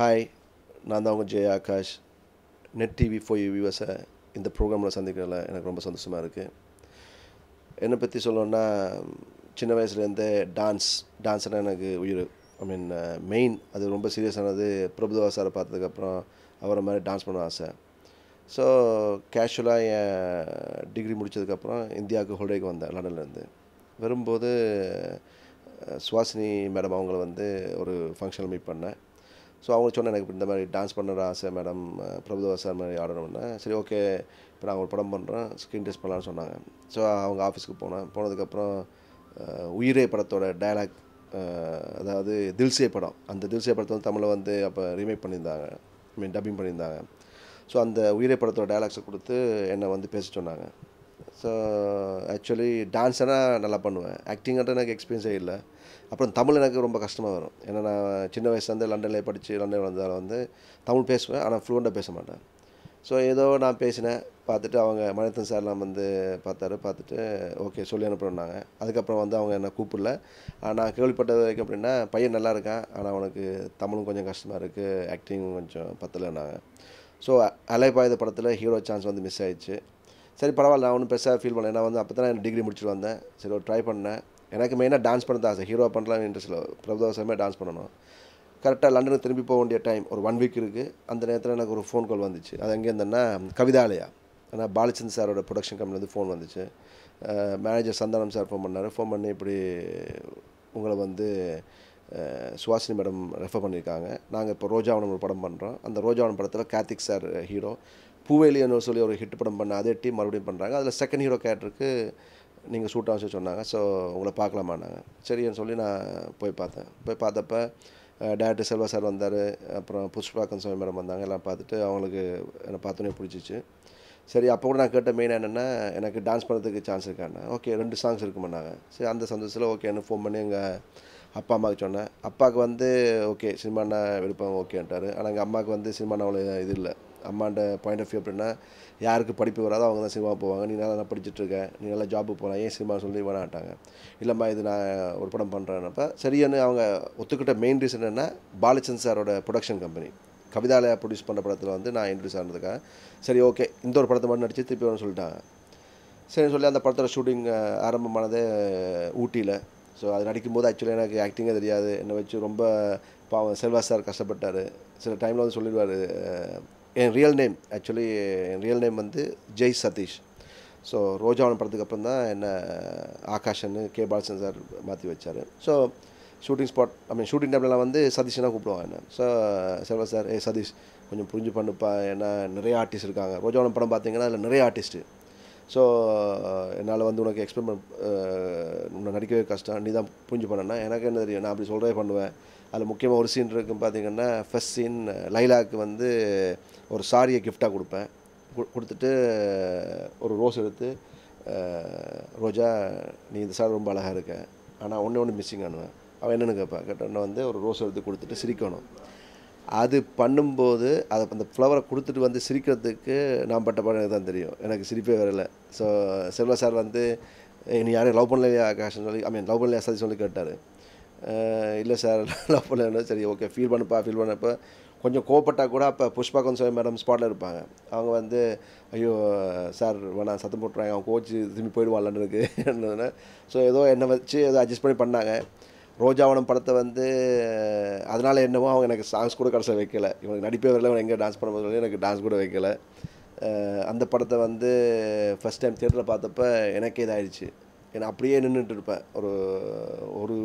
Hi, நான் தான் உங்கள் Jai Akash. Net TV for you வியூவர்ஸை இந்த ப்ரோக்ராமில் சந்திக்கிறதுல எனக்கு ரொம்ப சந்தோஷமாக இருக்குது. என்னை பற்றி சொல்லணுன்னா, சின்ன வயசுலேருந்தே டான்ஸ்னால் எனக்கு உயிர். மெயின் அது ரொம்ப சீரியஸானது பிரபுதேவா சாரை பார்த்ததுக்கப்புறம் அவரை மாதிரி டான்ஸ் பண்ண ஆசை. ஸோ கேஷுவலாக என் டிகிரி முடித்ததுக்கப்புறம் இந்தியாவுக்கு ஹோலிடேக்கு வந்தேன் லண்டன்லேருந்து. வரும்போது சுவாசினி மேடம் அவங்கள ஒரு ஃபங்க்ஷனில் மீட் பண்ணேன். ஸோ அவங்க சொன்னேன், எனக்கு இந்த மாதிரி டான்ஸ் பண்ணுற ஆசை மேடம், பிரபுதேவா சார் மாதிரி ஆடணும்னா. சரி, ஓகே, இப்போ நாங்கள் ஒரு படம் பண்ணுறோம், ஸ்க்ரீன் டெஸ்ட் பண்ணலான்னு சொன்னாங்க. ஸோ அவங்க ஆஃபீஸ்க்கு போனதுக்கப்புறம் உயிரே படத்தோட டயலாக், அதாவது தில்சே படம், அந்த தில்சே படத்தை தமிழில் அப்போ ரீமேக் பண்ணியிருந்தாங்க, டப்பிங் பண்ணியிருந்தாங்க. ஸோ அந்த உயிரே படத்தோட டயலாக்ஸை கொடுத்து என்னை பேச சொன்னாங்க. ஸோ ஆக்சுவலி டான்ஸ்னால் நல்லா பண்ணுவேன், ஆக்டிங்கிறது எனக்கு எக்ஸ்பீரியன்ஸே இல்லை. அப்புறம் தமிழ் எனக்கு ரொம்ப கஷ்டமாக வரும். ஏன்னா நான் சின்ன வயசுலேருந்து லண்டனில் படித்து லண்டன் வந்தாலும் தமிழ் பேசுவேன், ஆனால் ஃப்ளூவெண்ட்டாக பேச மாட்டேன். ஸோ ஏதோ நான் பேசினேன், பார்த்துட்டு அவங்க மணிரத்னம் சார்லாம் பார்த்துட்டு ஓகே சொல்லி அனுப்புனாங்க. அதுக்கப்புறம் அவங்க என்னை கூப்பிடல. நான் கேள்விப்பட்டது வரைக்கும் அப்படின்னா, பையன் நல்லா இருக்கான், ஆனால் அவனுக்கு தமிழும் கொஞ்சம் கஷ்டமாக இருக்குது, ஆக்டிங்கும் கொஞ்சம் பத்தலைன்னாங்க. ஸோ அலைபாயுத படத்தில் ஹீரோ சான்ஸ் மிஸ் ஆயிடுச்சு. சரி, பரவாயில்ல, நான் ஒன்றும் பெருசாக ஃபீல் பண்ணேன். ஏன்னா அப்போ தான் எனக்கு டிகிரி முடிச்சுட்டு வந்தேன். சரி, ஒரு ட்ரை பண்ணேன். எனக்கு மெயினாக டான்ஸ் பண்ண தான் ஆசை, ஹீரோ பண்ணலாம் இன்ட்ரெஸ்ட் இல்லை, பிரபுதேவா சார் டான்ஸ் பண்ணணும். கரெக்டாக லண்டனுக்கு திரும்பி போக வேண்டிய டைம் ஒரு 1 வீக் இருக்குது. அந்த நேரத்தில் எனக்கு ஒரு ஃபோன் கால் வந்துச்சு. அது எங்கே இருந்தேன்னா கவிதாலயா, ஆனால் பாலச்சந்திர சாரோட ப்ரொடக்ஷன் கம்பெனிலேருந்து ஃபோன் வந்துச்சு. மேனேஜர் சந்தானம் சார் ஃபோன் பண்ணார். ஃபோன் பண்ணி இப்படி உங்களை சுவாசினி மேடம் ரெஃபர் பண்ணியிருக்காங்க, நாங்கள் இப்போ ரோஜாவனம் ஒரு படம் பண்ணுறோம், அந்த ரோஜாவனம் படத்தில் கார்த்திக் சார் ஹீரோ, பூவேலின்னு சொல்லி ஒரு ஹிட் படம் பண்ண அதே டீம் மறுபடியும் பண்ணுறாங்க, அதில் செகண்ட் ஹீரோ கேரக்டருக்கு நீங்கள் சூட் ஆகும் சொன்னாங்க. ஸோ உங்களை பார்க்கலாமான்னாங்க. சரின்னு சொல்லி நான் போய் பார்த்தப்ப டேரக்டர் செல்வா சார் வந்தார், அப்புறம் புஷ்பாக்கன் சுவாமி மேடம் வந்தாங்க. எல்லாம் பார்த்துட்டு அவங்களுக்கு என்னை பார்த்தோன்னே பிடிச்சிச்சு. சரி, அப்போ கூட நான் கேட்ட மெயின் என்னென்னா, எனக்கு டான்ஸ் பண்ணுறதுக்கு சான்ஸ் இருக்காண்ணா. ஓகே, 2 சாங்ஸ் இருக்குமாண்ணாங்க. சரி, அந்த சந்தோஷத்தில் ஓகேன்னு ஃபோன் பண்ணி எங்கள் அப்பா அம்மாவுக்கு சொன்னேன். அப்பாவுக்கு ஓகே சினிமானா விருப்பம் ஓகேன்ட்டார். ஆனால் எங்கள் அம்மாவுக்கு சினிமானா அவ்வளோ இது இல்லை. அம்மாண்ட பாயிண்ட் ஆஃப் வியூ அப்படின்னா, யாருக்கு படிப்பு வராதோ அவங்க தான் சினிமா போவாங்க, நீ நல்லா படிச்சுட்ருக்க, நீ நல்லா ஜாபுக்கு போகலாம், ஏன் சினிமா சொல்லி வேணாட்டாங்க. இல்லைம்மா, இது நான் ஒரு படம் பண்ணுறேன்னப்போ சரியானு அவங்க ஒத்துக்கிட்ட மெயின் ரீசன் என்ன, பாலச்சந்திர சாரோட ப்ரொடக்ஷன் கம்பெனி கவிதாலயா ப்ரொடியூஸ் பண்ணுற படத்தில் நான் இன்ட்ரடியூஸ் ஆனதுக்காக சரி ஓகே இந்த ஒரு படத்தை மட்டும் நடித்து திருப்பி வரணும்னு சொல்லிட்டாங்க. சரின்னு சொல்லி அந்த படத்தோட ஷூட்டிங் ஆரம்பமானதே ஊட்டியில். ஸோ அது நடிக்கும்போது ஆக்சுவலி எனக்கு ஆக்டிங்கே தெரியாது, என்னை வச்சு ரொம்ப பாவம் செல்வா சார் கஷ்டப்பட்டார். சில டைமில் சொல்லிடுவார், என் real name Jai Sathish. So Rojavanam படத்துக்கு அப்புறம் தான் என்ன ஆகாஷன்னு கே பாலச்சந்திரன் சார் மாற்றி வச்சார். ஸோ ஷூட்டிங் டைம்லலாம் சதீஷ்னா கூப்பிடுவாங்க என்ன. ஸோ செல்வா சார், சதீஷ் கொஞ்சம் புரிஞ்சு பண்ணுப்பா, ஏன்னா நிறைய ஆர்டிஸ்ட் இருக்காங்க, ரோஜாவனம் படம் பார்த்தீங்கன்னா அதில் நிறைய ஆர்டிஸ்ட்டு. ஸோ என்னால் உனக்கு எக்ஸ்பிளைன் உன்னை நடிக்கவே கஷ்டம், நீ தான் புரிஞ்சு பண்ணேன்னா. எனக்கு என்ன தெரியும், நான் அப்படி சொல்கிறே பண்ணுவேன். அதில் முக்கியமாக ஒரு சீன் இருக்குன்னு பார்த்தீங்கன்னா, ஃபஸ்ட் சீன் லைலாவுக்கு ஒரு சாரியை கிஃப்டாக கொடுப்பேன். கொடுத்துட்டு ஒரு ரோஸ் எடுத்து, ரோஜா நீ இந்த சாரி ரொம்ப அழகாக இருக்க, ஆனால் ஒன்று மிஸ்ஸிங் ஆனுவேன். அவன் என்னென்னு கேட்பேன். கேட்டோன்னே ஒரு ரோஸ் எடுத்து கொடுத்துட்டு சிரிக்கணும். அது பண்ணும்போது அதை அந்த ஃப்ளவரை கொடுத்துட்டு சிரிக்கிறதுக்கு நான் பட்ட படம் தான் தெரியும், எனக்கு சிரிப்பே வரலை. ஸோ செல்வா சார் நீ யாரையும் லவ் பண்ணலையா ஆகாஷ்னு சொல்லி லவ் பண்ணலையா சதி சொல்லி கேட்டார். இல்லை சார் லவ் பண்ணல. சரி ஓகே, ஃபீல் பண்ணப்போ கொஞ்சம் கோவப்பட்டால் கூட அப்போ புஷ்பாக்கன் சுவாமி மேடம் ஸ்பாட்டில் இருப்பாங்க. அவங்க ஐயோ சார் வேணாம் சத்தம் போட்டுறாங்க, அவங்க கோச்சு திரும்பி போயிடுவான் லண்டனுக்கு. ஸோ ஏதோ என்னை வச்சு ஏதோ அட்ஜஸ்ட் பண்ணி பண்ணாங்க. ரோஜாவனம் படத்தை அதனால் என்னவோ அவங்க எனக்கு சாங்ஸ் கூட கடைசியில் வைக்கலை. இவனுக்கு நடிப்பே வரல, இவன் எங்கே டான்ஸ் பண்ணும்போது எனக்கு டான்ஸ் கூட வைக்கலை. அந்த படத்தை ஃபஸ்ட் டைம் தியேட்டரில் பார்த்தப்ப எனக்கே இதாகிடுச்சு. ஏன்னா அப்படியே நின்றுட்டு இருப்பேன், ஒரு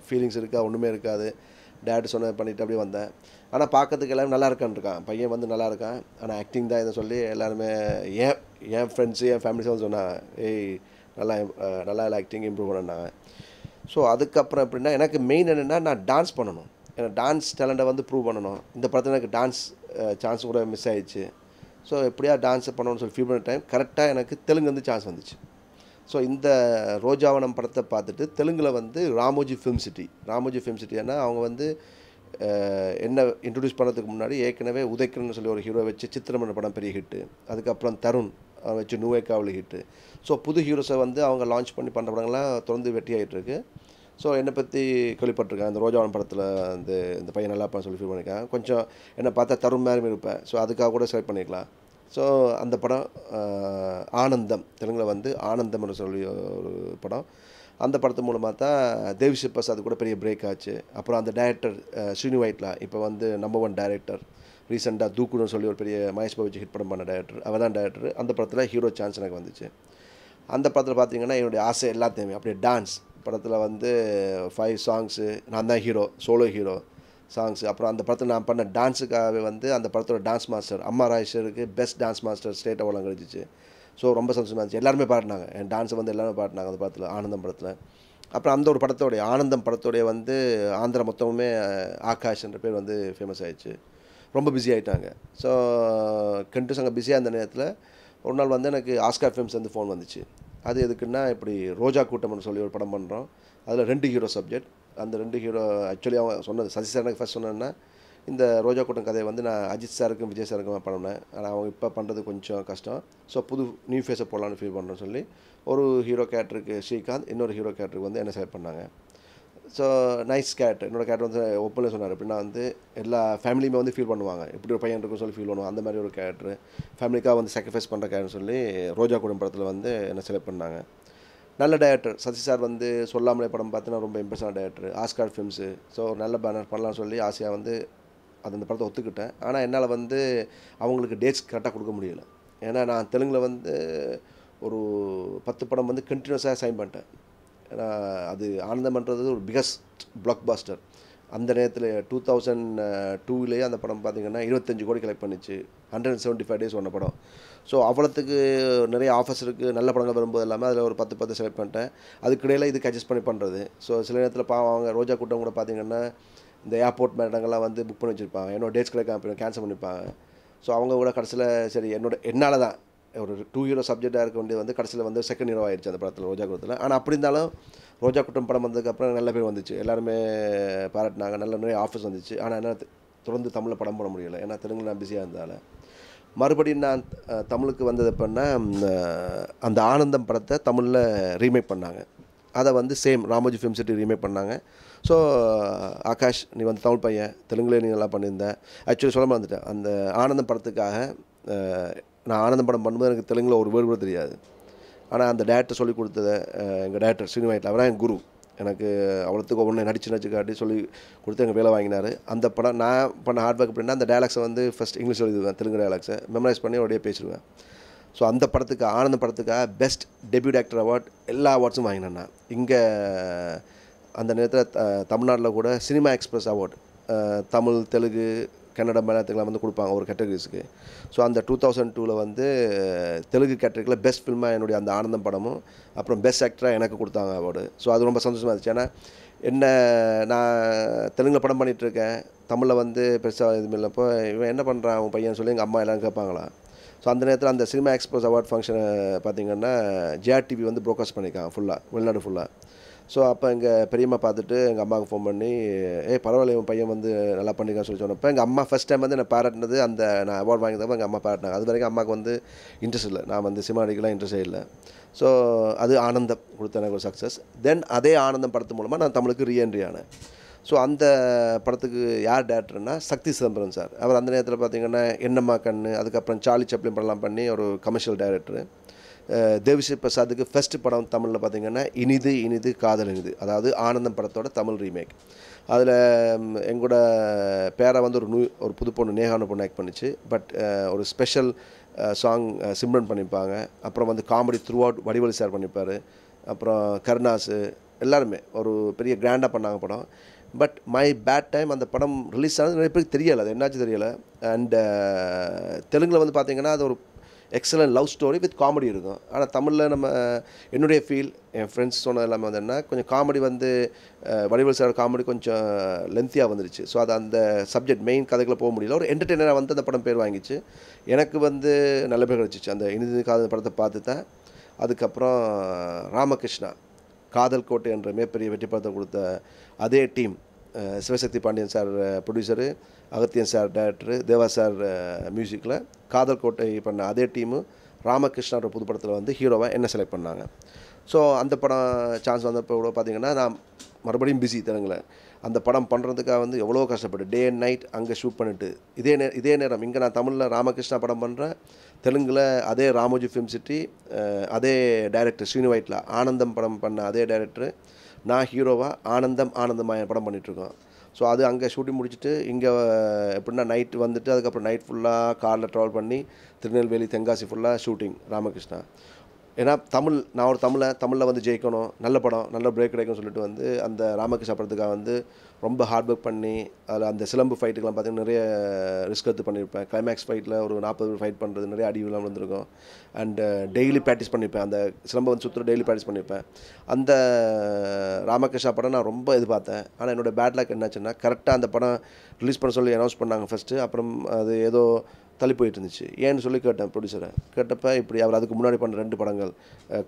ஃபீலிங்ஸ் இருக்கா, ஒன்றுமே இருக்காது. டேட் சொன்ன பண்ணிவிட்டு அப்படியே வந்தேன். ஆனால் பார்க்கறதுக்கு எல்லாமே நல்லா இருக்கான் பையன் வந்து நல்லா இருக்கான். ஆனால் ஆக்டிங் தான் இதை சொல்லி எல்லாருமே என் ஃப்ரெண்ட்ஸு என் ஃபேமிலிஸும் வந்து சொன்னாங்க, ஏய் நல்லா நல்லா ஆக்டிங் இம்ப்ரூவ் பண்ணாங்க. ஸோ அதுக்கப்புறம் எப்படின்னா எனக்கு மெயின் என்னென்னா நான் டான்ஸ் பண்ணணும். ஏன்னா டான்ஸ் டேலண்ட்டை வந்து ப்ரூவ் பண்ணணும். இந்த படத்தில் எனக்கு டான்ஸ் சான்ஸ் கூட மிஸ் ஆகிடுச்சு. ஸோ எப்படியா டான்ஸை பண்ணணும்னு சொல்லி ஃபீல் பண்ண டைம் கரெக்டாக எனக்கு தெலுங்கு வந்து சான்ஸ் வந்துச்சு. ஸோ இந்த ரோஜாவனம் படத்தை பார்த்துட்டு தெலுங்கில் வந்து ராமோஜி ஃபிலிம் சிட்டின்னா அவங்க வந்து என்ன இன்ட்ரடியூஸ் பண்ணுறதுக்கு முன்னாடி ஏற்கனவே உதய்கர்னு சொல்லி ஒரு ஹீரோ வச்சு சித்திரமன்ற படம் பெரிய ஹிட்டு, அதுக்கப்புறம் தருண் வச்சு நுவேக்காவில் ஹிட்டு. ஸோ புது ஹீரோஸை வந்து அவங்க லான்ச் பண்ணி பண்ணுற படங்கள்லாம் தொடர்ந்து வெற்றி ஆகிட்டுருக்கு. ஸோ என்னை பற்றி கேள்விப்பட்டிருக்கேன். அந்த ரோஜாவனம் படத்தில் இந்த பையன் நல்லா இருப்பான்னு சொல்லி ஃபீல் பண்ணியிருக்கேன். கொஞ்சம் என்னை பார்த்தா தருண் மாதிரி இருப்பேன். ஸோ அதுக்காக கூட செலக்ட் பண்ணிக்கலாம். ஸோ அந்த படம் ஆனந்தம், தெலுங்கில் வந்து ஆனந்தம்னு சொல்லி ஒரு படம். அந்த படத்து மூலமாக தான் தேவிஸ்ரீ பிரசாத் கூட பெரிய பிரேக் ஆச்சு. அப்புறம் அந்த டைரக்டர் ஸ்ரீனு வைட்லா இப்போ வந்து நம்பர் 1 டைரக்டர். ரீசெண்டாக தூக்குன்னு சொல்லி ஒரு பெரிய மகேஷ் பாபுஜி ஹிட் படம் பண்ண டைரக்டர், அவர் தான் டைரக்டர். அந்த படத்தில் ஹீரோ சான்ஸ் எனக்கு வந்துச்சு. அந்த படத்தில் பார்த்தீங்கன்னா என்னுடைய ஆசை எல்லாத்தையுமே அப்படியே டான்ஸ் படத்தில் வந்து 5 சாங்ஸு, நான் தான் ஹீரோ, சோலோ ஹீரோ சாங்ஸு. அப்புறம் அந்த படத்தில் நான் பண்ண டான்ஸுக்காகவே வந்து அந்த படத்தோட டான்ஸ் மாஸ்டர் அம்மா ராஜேஸ்வருக்கு best dance master state award கிடச்சிச்சு. ஸோ ரொம்ப சந்தோஷமாக இருந்துச்சு. எல்லாருமே பாடினாங்க, என் டான்ஸை வந்து எல்லாருமே பாடினாங்க அந்த படத்தில், ஆனந்தம் படத்தில். அப்புறம் அந்த ஒரு படத்தோடைய ஆனந்தம் படத்தோடைய வந்து ஆந்திரா மொத்தமுமே ஆகாஷ் என்ற பேர் வந்து ஃபேமஸ் ஆகிடுச்சு. ரொம்ப பிஸி ஆகிட்டாங்க. ஸோ கண்டினியூஸ் அங்கே பிஸியாக இருந்த நேரத்தில் ஒரு நாள் வந்து எனக்கு ஆஸ்கார் ஃபிலிம்ஸ் வந்து ஃபோன் வந்துச்சு. அது எதுக்குன்னா இப்படி ரோஜா கூட்டம்னு சொல்லி ஒரு படம் பண்ணுறோம், அதில் 2 ஹீரோ சப்ஜெக்ட். அந்த 2 ஹீரோ ஆக்சுவலி அவங்க சொன்னது சசி சார் எனக்கு ஃபஸ்ட் சொன்னேன்னா இந்த ரோஜா கூட்டம் கதையை வந்து நான் அஜித் சாருக்கும் விஜய் சாருக்கும் பண்ணினேன். ஆனால் அவங்க இப்போ பண்ணுறது கொஞ்சம் கஷ்டம். ஸோ புது நியூ ஃபேஸை போடலான்னு ஃபீல் பண்ணுறேன்னு சொல்லி ஒரு ஹீரோ கேரக்டருக்கு ஸ்ரீகாந்த், இன்னொரு ஹீரோ கேரக்டருக்கு வந்து என்ன செலக்ட் பண்ணாங்க. So nice character. என்னோடய கேரக்டர் வந்து ஓப்பனில் சொன்னார், எப்படின்னா வந்து எல்லா ஃபேமிலியுமே வந்து ஃபீல் பண்ணுவாங்க, இப்படி ஒரு பையன் இருக்குன்னு சொல்லி ஃபீல் பண்ணுவாங்க. அந்த மாதிரி ஒரு கேரக்டர், ஃபேமிலிக்காக வந்து சாக்ரிஃபைஸ் பண்ணுற கேரக்டர் சொல்லி ரோஜா கூட்டம் படத்தில் வந்து என்ன செலக்ட் பண்ணாங்க. நல்ல டைரக்டர் சசி சார் வந்து சொல்லாமலே படம் பார்த்தீங்கன்னா ரொம்ப இம்ப்ரெஸ்ஸான டைரக்டர், ஆஸ்கார் ஃபிலிம்ஸு. ஸோ ஒரு நல்ல பேனர் பண்ணலாம்னு சொல்லி ஆசையாக வந்து அந்த படத்தை ஒத்துக்கிட்டேன். ஆனால் என்னால் வந்து அவங்களுக்கு டேட்ஸ் கரெக்டாக கொடுக்க முடியலை. ஏன்னா நான் தெலுங்கில் வந்து ஒரு 10 படம் வந்து கண்டினியூஸாக சைன் பண்ணிட்டேன். ஏன்னா அது ஆனந்தம்ன்றது ஒரு பிகஸ்ட் பிளாக் பாஸ்டர். அந்த நேரத்தில் 2002லேயே அந்த படம் பார்த்திங்கன்னா 25 கோடி கலெக்ட் பண்ணிச்சு. 175 டேஸ் ஒன்ன படம். ஸோ அவ்வளோத்துக்கு நிறைய ஆஃபர்ஸ் இருக்குது, நல்ல படங்கள் வரும்போது எல்லாமே அதில் ஒரு 10 செலக்ட் பண்ணிட்டேன். அதுக்கிடையில் இதுக்கு அட்ஜஸ்ட் பண்ணி பண்ணுறது. ஸோ சில நேரத்தில் அவங்க ரோஜா கூட்டம் கூட பார்த்திங்கன்னா இந்த ஏர்போர்ட் மாதிரி இடங்கள்லாம் வந்து புக் பண்ணி வச்சுருப்பாங்க, என்னோட டேட்ஸ் கிடைக்காம கேன்சல் பண்ணிப்பாங்க. ஸோ அவங்க கூட கடைசியில் சரி என்னால் தான் ஒரு 2 ஹீரோ சப்ஜெக்டாக இருக்க வேண்டியது வந்து கடைசியில் வந்து செகண்ட் ஹீரோ ஆகிடுச்சு அந்த படத்தில், ரோஜா கூட்டத்தில். ஆனால் அப்படி இருந்தாலும் ரோஜா கூட்டம் படம் வந்ததுக்கப்புறம் நல்ல பேர் வந்துச்சு, எல்லாருமே பாராட்டினாங்க, நல்ல நிறைய ஆஃபர்ஸ் வந்துச்சு. ஆனால் என்ன தொடர்ந்து தமிழில் படம் போட முடியலை, ஏன்னா தெலுங்கில் நான் பிஸியாக இருந்தால. மறுபடியும் நான் தமிழுக்கு வந்தது எப்படின்னா அந்த ஆனந்தம் படத்தை தமிழில் ரீமேக் பண்ணாங்க. அதை வந்து same Ramoji film city remake பண்ணாங்க. ஸோ ஆகாஷ், நீ வந்து தமிழ் பையன், தெலுங்குலேயே நீ நல்லா பண்ணியிருந்தேன். ஆக்சுவலி சொல்ல மறந்துட்டேன், அந்த ஆனந்தம் படத்துக்காக நான் ஆனந்தம் படம் பண்ணும்போது எனக்கு தெலுங்கில் ஒரு வேர்டு கூட தெரியாது. ஆனால் அந்த டேரக்டர் சொல்லிக் கொடுத்ததை எங்கள் டேரக்டர் ஸ்ரீனு வைட்லா, அவராக என் குரு, எனக்கு அவ்வளோத்துக்கு ஒவ்வொன்று நடிச்சு காட்டி சொல்லி கொடுத்து எங்கள் வேலை வாங்கினார். அந்த படம் நான் பண்ண ஹார்ட் ஒர்க் அப்படின்னா அந்த டயலாக்ஸை வந்து ஃபஸ்ட் இங்கிலீஷ் எழுதுவேன், தெலுங்கு டயலாக்ஸை மெமரைஸ் பண்ணி அப்படியே பேசிடுவேன். ஸோ அந்த படத்துக்கு ஆனந்த படத்துக்காக பெஸ்ட் டெபியூட் ஆக்டர் அவார்ட் எல்லா அவார்ட்ஸும் வாங்கினேன் நான். இங்கே அந்த நேரத்தில் தமிழ்நாட்டில் கூட cinema express award Tamil, Telugu, Kannada, மலையாளத்துக்கெலாம் வந்து கொடுப்பாங்க ஒரு கேட்டகரிஸுக்கு. ஸோ அந்த 2002 வந்து தெலுங்கு கேட்டகரியில் பெஸ்ட் ஃபில்மாக என்னுடைய அந்த ஆனந்தம் படமும் அப்புறம் பெஸ்ட் ஆக்டராக எனக்கு கொடுத்தாங்க அவார்டு. ஸோ அது ரொம்ப சந்தோஷமாக இருந்துச்சு. ஏன்னா நான் தெலுங்கில் படம் பண்ணிகிட்ருக்கேன், தமிழில் வந்து பெருசாக எதுவுமே இல்லைப்போ இவன் என்ன பண்ணுறான் அவன் பையன் சொல்லி எங்கள் அம்மா எல்லோரும் கேட்பாங்களா. ஸோ அந்த நேரத்தில் அந்த சினிமா எக்ஸ்பிரஸ் அவார்ட் ஃபங்க்ஷனை பார்த்திங்கன்னா ஜிஆர்டிவி வந்து ப்ரோகாஸ்ட் பண்ணியிருக்காங்க ஃபுல்லாக, வெளிநாடு ஃபுல்லாக. ஸோ அப்போ எங்கள் பெரியம்மா பார்த்துட்டு எங்கள் அம்மாவுக்கு ஃபோன் பண்ணி, பரவாயில்ல இவன் பையன் வந்து நல்லா பண்ணிக்கான்னு சொல்லி சொன்னப்போ எங்கள் அம்மா ஃபஸ்ட் டைம் வந்து என்னை பாராட்டினது அந்த நான் அவார்ட் வாங்கினப்போ எங்கள் அம்மா பாராட்டினாங்க. அது வரைக்கும் அம்மாவுக்கு வந்து இன்ட்ரெஸ்ட் இல்லை, நான் வந்து சினிமா நடிக்கலாம் இன்ட்ரெஸ்டே இல்லை. ஸோ அது ஆனந்தம் கொடுத்த எனக்கு ஒரு சக்ஸஸ். தென் அதே ஆனந்தம் படத்து மூலமாக நான் தமிழுக்கு ரீஎன்ட்ரி ஆனேன். ஸோ அந்த படத்துக்கு யார் டேரக்டர்னா சக்தி சிதம்பரம் சார். அவர் அந்த நேரத்தில் பார்த்திங்கன்னா என்னம்மா கண்ணு, அதுக்கப்புறம் சார்லி சாப்ளின் படம்லாம் பண்ணி ஒரு கமர்ஷியல் டைரக்டர். தேவிஸ்ரீ பிரசாத்துக்கு ஃபஸ்ட் படம் தமிழில் பார்த்திங்கன்னா இனிது இனிது காதல் இனிது, அதாவது ஆனந்தம் படத்தோட தமிழ் ரீமேக். அதில் எங்களோட பேரை வந்து ஒரு புது பொண்ணு நேஹான பொண்ணு ஆக்ட் பண்ணிச்சு. பட் ஒரு ஸ்பெஷல் சாங் சிம்ரன் பண்ணியிருப்பாங்க. அப்புறம் வந்து comedy through out Vadivelu sir பண்ணியிருப்பார். அப்புறம் கருணாஸு எல்லாருமே ஒரு பெரிய கிராண்டாக பண்ணாங்க படம். பட் மை பேட் டைம் அந்த படம் ரிலீஸ் ஆனது நிறைய பேருக்கு தெரியலை, அது என்னாச்சு தெரியலை. அண்ட் தெலுங்கில் வந்து பார்த்திங்கன்னா அது ஒரு excellent love story with comedy இருக்கும். ஆனால் தமிழில் நம்ம என்னுடைய ஃபீல், என் ஃப்ரெண்ட்ஸ் சொன்னது எல்லாமே வந்து என்ன, கொஞ்சம் காமெடி வந்து வடிவேல் சார் காமெடி கொஞ்சம் லென்த்தியாக வந்துருச்சு. ஸோ அது அந்த சப்ஜெக்ட் மெயின் கதைக்குள்ளே போக முடியல. ஒரு என்டர்டெய்னராக வந்து அந்த படம் பேர் வாங்கிச்சு. எனக்கு வந்து நல்ல பேர் கிடச்சிச்சு அந்த இனிது காதல் படத்தை பார்த்து தான். அதுக்கப்புறம் ராமகிருஷ்ணா காதல் கோட்டை என்ற மிகப்பெரிய வெற்றி படத்தை கொடுத்த அதே team, Sivasakthi Pandian sir producer, Agathiyan sir director, Deva sir மியூசிக்கில் காதல் கோட்டை பண்ண அதே டீமு ராமகிருஷ்ணான்ற புது படத்தில் வந்து ஹீரோவாக என்ன செலக்ட் பண்ணாங்க. ஸோ அந்த படம் சான்ஸ் வந்தப்போ கூட பார்த்திங்கன்னா நான் மறுபடியும் பிஸி தெலுங்கில். அந்த படம் பண்ணுறதுக்காக வந்து எவ்வளோ கஷ்டப்பட்டு டே அண்ட் நைட் அங்கே ஷூட் பண்ணிவிட்டு இதே நேரம் இங்கே நான் தமிழில் ராமகிருஷ்ணா படம் பண்ணுறேன், தெலுங்கில் அதே ராமோஜி ஃபிலிம் சிட்டி அதே டைரக்டர் ஸ்ரீனு வைட்லா ஆனந்தம் படம் பண்ண அதே டைரக்டர், நான் ஹீரோவாக ஆனந்தமாய படம் பண்ணிகிட்ருக்கோம். ஸோ அது அங்கே ஷூட்டிங் முடிச்சுட்டு இங்கே எப்படின்னா நைட் வந்துட்டு அதுக்கப்புறம் நைட் ஃபுல்லாக காரில் ட்ராவல் பண்ணி திருநெல்வேலி தென்காசி ஃபுல்லாக ஷூட்டிங் ராமகிருஷ்ணா. ஏன்னா நான் ஒரு தமிழில் வந்து ஜெயிக்கணும், நல்ல படம் நல்ல பிரேக் கிடைக்கும்னு சொல்லிட்டு வந்து அந்த ராமகிருஷ்ணா படத்துக்காக வந்து ரொம்ப ஹார்ட் ஒர்க் பண்ணி அதில் அந்த சிலம்பு ஃபைட்டுக்கெலாம் பார்த்திங்கன்னா நிறைய ரிஸ்க் எடுத்து பண்ணியிருப்பேன். கிளைமேக்ஸ் ஃபைட்டில் ஒரு 40 ஃபைட் பண்ணுறது நிறைய அடிவெல்லாம் வந்துருக்கும். அண்டு டெய்லி ப்ராக்டிஸ் பண்ணியிருப்பேன், அந்த சிலம்பை வந்து சுற்றுற டெய்லி ப்ராக்டிஸ் பண்ணியிருப்பேன். அந்த ராமகிருஷ்ணா படம் நான் ரொம்ப எதிர்பார்த்தேன். ஆனால் என்னோடய பேட் லக் என்னாச்சுன்னா கரெக்டாக அந்த படம் ரிலீஸ் பண்ண சொல்லி அனௌன்ஸ் பண்ணாங்க ஃபஸ்ட்டு. அப்புறம் அது ஏதோ தள்ளி போயிட்டு இருந்துச்சு. ஏன்னு சொல்லி கேட்டேன் ப்ரொடியூசரை. கேட்டப்போ இப்படி அவர் அதுக்கு முன்னாடி பண்ண 2 படங்கள்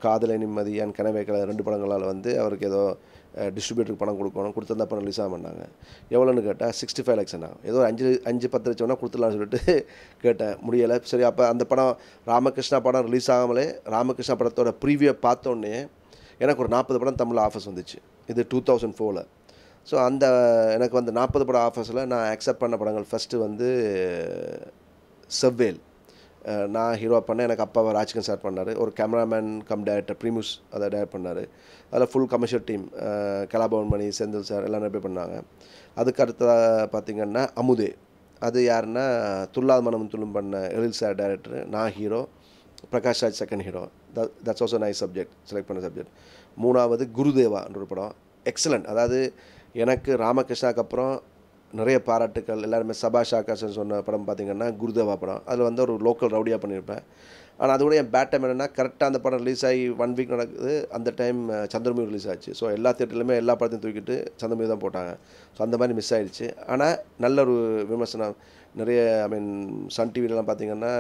காதலை நிம்மதி அண்ட் கனவேக்கலை 2 படங்களால் வந்து அவருக்கு ஏதோ டிஸ்ட்ரிபியூட்டருக்கு பணம் கொடுத்தா படம் ரிலீஸ் ஆக பண்ணாங்க. எவ்வளோன்னு கேட்டால் 65 lakhs ஏதோ 5-10 லட்சம்னா கொடுத்துடலான்னு சொல்லிட்டு கேட்டேன். முடியலை. சரி, அப்போ அந்த படம் ராமகிருஷ்ணா படம் ரிலீஸ் ஆகாமலே ராமகிருஷ்ணா படத்தோட ப்ரீவியூ பார்த்தோன்னே எனக்கு ஒரு 40 படம் தமிழில் ஆஃபர்ஸ் வந்துச்சு. இது 2004. ஸோ அந்த எனக்கு வந்து 40 படம் ஆஃபர்ஸில் நான் அக்செப்ட் பண்ண படங்கள் ஃபஸ்ட்டு வந்து செவ்வேல். நான் ஹீரோ பண்ணேன், எனக்கு அப்பாவை ராஜ்கன் சார் பண்ணார். ஒரு கேமராமேன் கம் டைரக்டர் ப்ரீமியூஸ் அதை டைரக்ட் பண்ணார். அதில் ஃபுல் கமர்ஷியல் டீம், கலாபவன் மணி, செந்தில் சார் எல்லாம் நிறைய பண்ணாங்க. அதுக்கு அடுத்த பார்த்திங்கன்னா அமுதே, அது யாருன்னா துல்லாத மனம் துள்ளும் பண்ண எழில் சார் டைரக்டர், நான் hero, Prakash Raj second hero. That's also nice subject, select பண்ண சப்ஜெக்ட். 3வது குருதேவான்ற ஒரு படம், எக்ஸலண்ட். அதாவது எனக்கு ராமகிருஷ்ணாக்கு அப்புறம் நிறைய பாராட்டுக்கள் எல்லாருமே. சபாஷ் ஆகாஷன் சொன்ன படம் பார்த்திங்கன்னா குருதேவா படம். அதில் வந்து ஒரு லோக்கல் ரவுடியாக பண்ணியிருப்பேன். ஆனால் அதோட என் பேட் டைம் என்னென்னா கரெக்டாக அந்த படம் ரிலீஸ் ஆகி 1 வீக் நடக்குது. அந்த டைம் சந்திரமுகி ரிலீஸ் ஆச்சு. ஸோ எல்லா தியேட்டர்லையுமே எல்லா படத்தையும் தூக்கிட்டு சந்திரமுகி தான் போட்டாங்க. ஸோ அந்த மாதிரி மிஸ் ஆகிடுச்சு. ஆனால் நல்ல ஒரு விமர்சனம் நிறைய சன் டிவிலலாம் பார்த்திங்கன்னா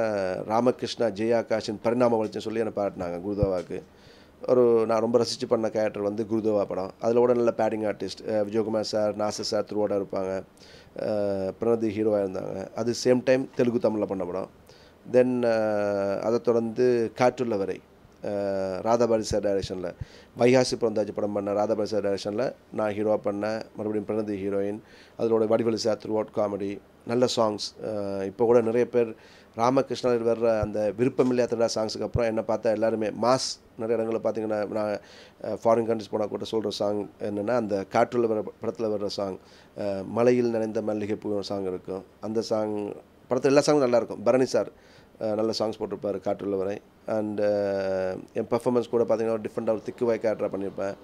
ராமகிருஷ்ணா ஜெயாகாஷின் பரிணாம வளர்ச்சின்னு சொல்லி என்னை பாராட்டினாங்க குருதேவாவுக்கு. நான் ரொம்ப ரசித்து பண்ண கேரக்டர் வந்து குருதேவா படம். அதில் கூட நல்ல padding artist Vijayakumar sir, Nassar sir த்ரூவோட இருப்பாங்க. பிரணதி ஹீரோவாக இருந்தாங்க. அது சேம் டைம் தெலுங்கு தமிழில் பண்ண படம். தென் அதை தொடர்ந்து காற்றுள்ள வரை ராதாபாரி சார் டைரக்ஷனில் வைகாசி பிறந்தாச்சு படம் பண்ண ராதாபாரி சார் டைரக்ஷனில் நான் ஹீரோவாக பண்ணேன். மறுபடியும் பிரணதி ஹீரோயின். அதோட Vadivelu sir through out comedy, நல்ல சாங்ஸ். இப்போ கூட நிறைய பேர் ராமகிருஷ்ணாவில் வர்ற அந்த விருப்பமில்லாத சாங்ஸுக்கு அப்புறம் என்னை பார்த்தா எல்லாருமே மாஸ். நிறைய இடங்களில் பார்த்திங்கன்னா நான் ஃபாரின் கண்ட்ரிஸ் போனால் கூட சொல்கிற சாங் என்னென்னா அந்த காற்றுள்ள வர படத்தில் வர்ற சாங் மலையில் நனைந்த மல்லிகைப்பூ சாங் இருக்கும். அந்த சாங் படத்தில் எல்லா சாங்கும் நல்லாயிருக்கும். பரணி சார் நல்ல சாங்ஸ் போட்டிருப்பார் காற்றுள்ள வரை. அண்டு என் பர்ஃபார்மன்ஸ் கூட பார்த்திங்கன்னா டிஃப்ரெண்ட்டாக ஒரு திக்குவாய் கேரக்டராக பண்ணியிருப்பேன்.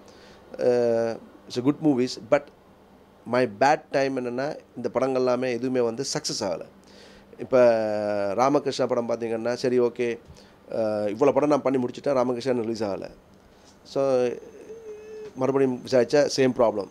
It's good movies. But my bad time என்னென்னா இந்த படங்கள் எல்லாமே எதுவுமே வந்து சக்ஸஸ் ஆகலை. இப்போ ராமகிருஷ்ணா படம் பார்த்திங்கன்னா சரி ஓகே இவ்வளோ படம் நான் பண்ணி முடிச்சுட்டேன், ராமகிருஷ்ணன் ரிலீஸ் ஆகலை. ஸோ மறுபடியும் விசாரித்தா சேம் ப்ராப்ளம்.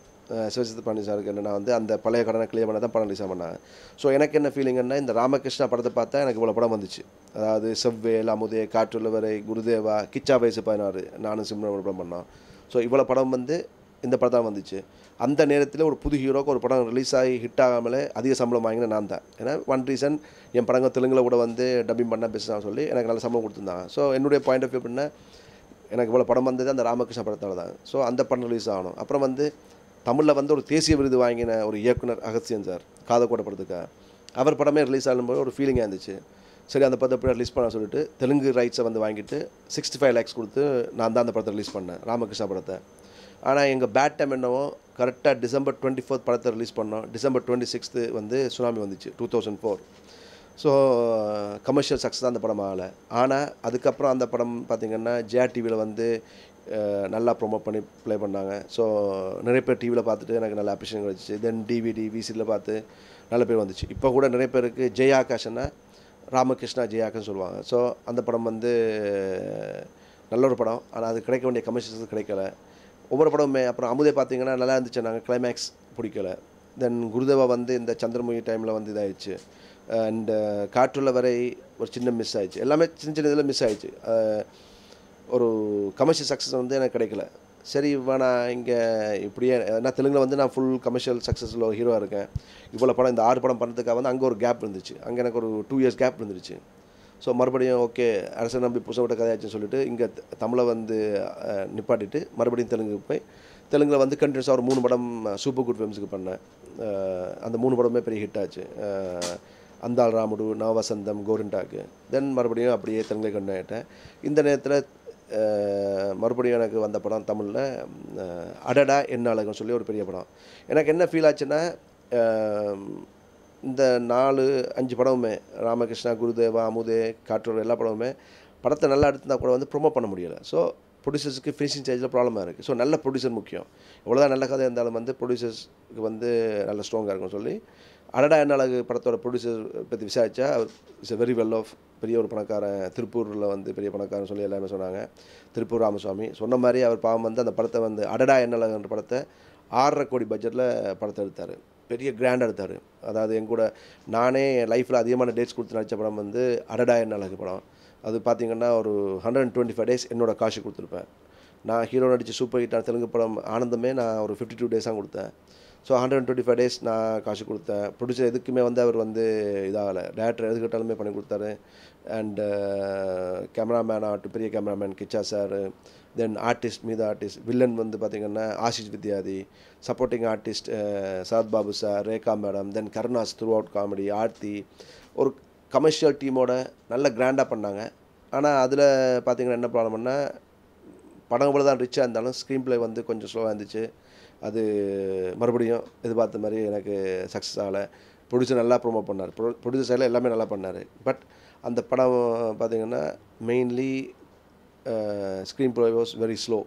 சிவசக்தி பாண்டியன் சாருக்கு என்னென்னா வந்து அந்த பழைய கடனை கிளியர் பண்ண தான் படம் ரிலீஸ் பண்ணாங்க. ஸோ எனக்கு என்ன ஃபீலிங்கன்னா இந்த ராமகிருஷ்ணா படத்தை பார்த்தா எனக்கு இவ்வளோ படம் வந்துச்சு. அதாவது செவ்வேல், அமுதே, காற்றுள்ள வரை, குருதேவா, கிச்சா வயசு 16, நானும் சிம்ரன் படம் பண்ணோம். ஸோ இவ்வளோ படம் வந்து இந்த படம் தான் வந்துச்சு. அந்த நேரத்தில் ஒரு புது ஹீரோக்கு ஒரு படம் ரிலீஸ் ஆகி ஹிட் ஆகாமலே அதிக சம்பளம் வாங்கின நான் தான். ஏன்னா ஒன் ரீசன் என் படங்கள் தெலுங்கில் கூட வந்து டப்பிங் பண்ண பெஸ்ட்டாக சொல்லி எனக்கு நல்ல சம்பளம் கொடுத்துருந்தாங்க. ஸோ என்னுடைய பாயிண்ட் ஆஃப் வியூ எப்படின்னா எனக்கு இவ்வளோ படம் வந்தது அந்த ராமகிருஷ்ணா படத்தால் தான். ஸோ அந்த படம் ரிலீஸ் ஆகணும். அப்புறம் வந்து தமிழில் வந்து ஒரு தேசிய விருது வாங்கின ஒரு இயக்குனர் அகத்தியன் சார் காதல்கோட்டை படத்துக்காக அவர் படமே ரிலீஸ் ஆகும்போது ஒரு ஃபீலிங்காக இருந்துச்சு. சரி அந்த படத்தை எப்படி ரிலீஸ் பண்ண சொல்லிட்டு தெலுங்கு ரைட்ஸை வந்து வாங்கிட்டு 65 lakhs கொடுத்து நான் தான் அந்த படத்தை ரிலீஸ் பண்ணேன், ராமகிருஷ்ணா படத்தை. ஆனால் எங்கள் பேட் டைம் என்னவோ கரெக்டாக டிசம்பர் 24 படத்தை ரிலீஸ் பண்ணோம். டிசம்பர் 26 வந்து சுனாமி வந்துச்சு 2004. ஸோ கமர்ஷியல் சக்ஸஸ் தான் அந்த படம் ஆகலை. ஆனால் அதுக்கப்புறம் அந்த படம் பார்த்திங்கன்னா ஜெயா டிவியில் வந்து நல்லா ப்ரொமோட் பண்ணி ப்ளே பண்ணாங்க. ஸோ நிறைய பேர் டிவியில் பார்த்துட்டு எனக்கு நல்ல அப்ரிஷியேஷன் கிடச்சிச்சு. தென் டிவிடி விசிடியில் பார்த்து நல்ல பேர் வந்துச்சு. இப்போ கூட நிறைய பேருக்கு ஜெய ஆகாஷ்னா ராமகிருஷ்ணா ஜெய ஆகாஷ்னு சொல்லுவாங்க. ஸோ அந்த படம் வந்து நல்ல ஒரு படம். ஆனால் அது கிடைக்க வேண்டிய கமர்ஷியல்ஸ் கிடைக்கல. ஒவ்வொரு படமுமே அப்புறம் அமுதே பார்த்தீங்கன்னா நல்லா இருந்துச்சு. நாங்கள் கிளைமேக்ஸ் பிடிக்கல. தென் குருதேவா வந்து இந்த சந்திரமுகி டைமில் வந்து இதாகிடுச்சு. அண்ட் காற்றுள்ள வரை ஒரு சின்ன மிஸ் ஆயிடுச்சு. எல்லாமே சின்ன சின்ன இதில் மிஸ் ஆயிடுச்சு. ஒரு கமர்ஷியல் சக்ஸஸ் வந்து எனக்கு கிடைக்கல. சரி நான் இங்கே இப்படியே ஏன்னா தெலுங்கில் வந்து நான் ஃபுல் கமர்ஷியல் சக்ஸஸில் ஹீரோவாக இருக்கேன். இவ்வளோ படம் இந்த 6 படம் பண்ணதுக்காக வந்து அங்கே ஒரு கேப் இருந்துச்சு. அங்கே எனக்கு ஒரு 2 இயர்ஸ் கேப் இருந்துருச்சு. ஸோ மறுபடியும் ஓகே அரசன் நம்பி புதுசப்பட்ட கதையாச்சுன்னு சொல்லிட்டு இங்கே தமிழை வந்து நிப்பாட்டிட்டு மறுபடியும் தெலுங்குக்கு போய் தெலுங்கில் வந்து கண்டினியூஸாக ஒரு 3 படம் சூப்பர் குட் ஃபிலிம்ஸுக்கு பண்ணேன். அந்த 3 படமே பெரிய ஹிட் ஆச்சு. அந்தாள் ராமுடு, நவவசந்தம், கோரிண்டாக்கு. தென் மறுபடியும் அப்படியே தெலுங்குல கண்டினியூ ஆகிட்டேன். இந்த நேரத்தில் மறுபடியும் எனக்கு வந்த படம் தமிழில் அடடா என்ன அழகுன்னு சொல்லி ஒரு பெரிய படம். எனக்கு என்ன ஃபீல் ஆச்சுன்னா இந்த 4-5 படமுமே ராமகிருஷ்ணா, குருதேவா, அமுதே, காற்றோர் எல்லா படமுமே படத்தை நல்லா எடுத்துருந்தா கூட வந்து ப்ரொமோட் பண்ண முடியலை. ஸோ ப்ரொடியூசர்ஸுக்கு ஃபினிஷிங் ஸ்டேஜில் ப்ராப்ளமாக இருக்குது. ஸோ நல்ல ப்ரொடியூசர் முக்கியம். எவ்வளோதான் நல்ல கதை இருந்தாலும் வந்து ப்ரொடியூசர்ஸ்க்கு வந்து நல்ல ஸ்ட்ராங்காக இருக்கும்னு சொல்லி அடடா என்ன அழகு படத்தோட ப்ரொடியூசர் பற்றி விசாரித்தா அவர் is a very well off பெரிய ஒரு பணக்காரன், திருப்பூரில் வந்து பெரிய பணக்காரன் சொல்லி எல்லாமே சொன்னாங்க. திருப்பூர் ராமசுவாமி சொன்ன மாதிரி அவர் பாவம் வந்து அந்த படத்தை வந்து அடடா என்ன அழகுன்ற படத்தை 6.5 கோடி பட்ஜெட்டில் படத்தை எடுத்தார். பெரிய கிராண்டாக எடுத்தார். அதாவது என் கூட நானே என் லைஃப்பில் அதிகமான டேட்ஸ் கொடுத்து நடித்த படம் வந்து அடடா என்ன அழகு படம். அது பார்த்திங்கன்னா ஒரு 125 டேஸ் என்னோடய காசு கொடுத்துருப்பேன். நான் ஹீரோ நடித்த சூப்பர் ஹிட்டான தெலுங்கு படம் ஆனந்தமே நான் ஒரு 52 டேஸ் தான் கொடுத்தேன். ஸோ 125 டேஸ் நான் காசு கொடுத்தேன். ப்ரொடியூசர் எதுக்குமே வந்து அவர் வந்து இதாகலை. டேரக்டர் எது கேட்டாலுமே பண்ணி கொடுத்தாரு. அண்டு கேமராமேன் ஆகட்டும், பெரிய cameraman Kichcha sir. Then artist மீது ஆர்டிஸ்ட் வில்லன் வந்து பார்த்திங்கன்னா ஆஷிஷ் வித்யாதி, supporting artist Sarath Babu sir, Rekha madam, then Karunas throughout comedy, Aarthi. ஒரு கமர்ஷியல் டீமோட நல்ல கிராண்டாக பண்ணாங்க. ஆனால் அதில் பார்த்திங்கன்னா என்ன ப்ராப்ளம்னா படம் கூட தான் ரிச்சாக இருந்தாலும் ஸ்க்ரீன் ப்ளே வந்து கொஞ்சம் ஸ்லோவாக இருந்துச்சு. அது மறுபடியும் எதிர்பார்த்த மாதிரி எனக்கு சக்ஸஸ் ஆகலை. ப்ரொடியூசர் நல்லா ப்ரொமோட் பண்ணார். ப்ரொடியூசர் சைடில் எல்லாமே நல்லா பண்ணார். பட் அந்த படம் பார்த்திங்கன்னா mainly screen play was very slow.